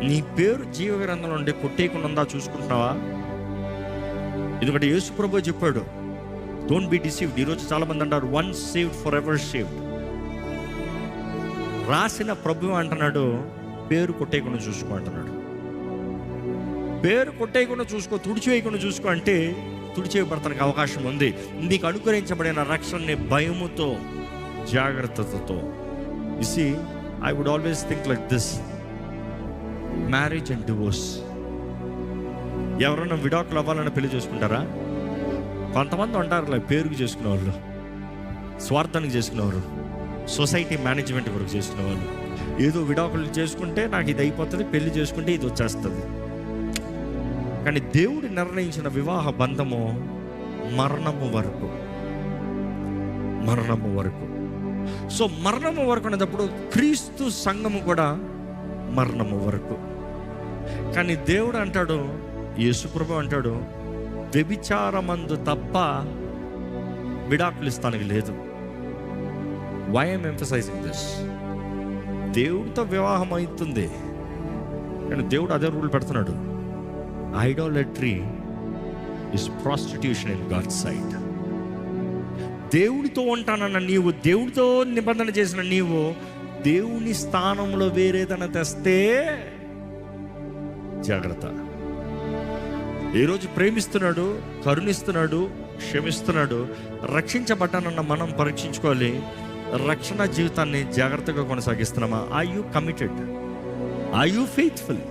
నీ పేరు జీవ గ్రంథంలో ఉండి కొట్టేయకుండా ఉందా చూసుకుంటున్నావా? ఎందుకంటే యేసు ప్రభువు చెప్పాడు, డోంట్ బి డిసీవ్డ్. ఈరోజు చాలా మంది అంటారు once saved for ever saved. రాసిన ప్రభువు అంటున్నాడు పేరు కొట్టేయకుండా చూసుకో అంటున్నాడు. పేరు కొట్టేయకుండా చూసుకో, తుడిచివేయకుండా చూసుకో అంటే తుడిచివేయబడతానికి అవకాశం ఉంది. నీకు అనుగ్రహించబడిన రక్షణని భయముతో, జాగ్రత్తతో. You see, I would always think like this: marriage and divorce. ఎవరైనా విడాకులు అవ్వాలని పెళ్లి చేసుకుంటారా? కొంతమంది ఉంటారు పేరుకు చేసుకునే వాళ్ళు, స్వార్థానికి చేసుకునేవారు, సొసైటీ మేనేజ్మెంట్ కొరకు చేసుకునేవాళ్ళు. ఏదో విడాకులు చేసుకుంటే నాకు ఇది అయిపోతుంది, పెళ్లి చేసుకుంటే ఇది వచ్చేస్తుంది. కానీ దేవుడు నిర్ణయించిన వివాహ బంధము మరణము వరకు. మరణము వరకు. సో మరణము వరకు అనేటప్పుడు క్రీస్తు సంఘము కూడా మరణము వరకు. కానీ దేవుడు అంటాడు, యేసుప్రభు అంటాడు, వ్యభిచారమందు తప్ప విడాకులు ఇస్తానికి లేదు. Why I'm emphasizing this? దేవుడితో వివాహం అవుతుంది, కానీ దేవుడు అదే రూల్ పెడుతున్నాడు. Idolatry is prostitution in God's sight. దేవుడితో ఉంటానన్న నీవు, దేవుడితో నిబంధన చేసిన నీవు, దేవుని స్థానంలో వేరేదైనా తెస్తే జాగ్రత్త. ఈరోజు ప్రేమిస్తున్నాడు, కరుణిస్తున్నాడు, క్షమిస్తున్నాడు, రక్షించబడ్డానన్న మనం పరీక్షించుకోవాలి. రక్షణ జీవితాన్ని జాగ్రత్తగా కొనసాగిస్తున్నామా? Are you committed? Are you faithful?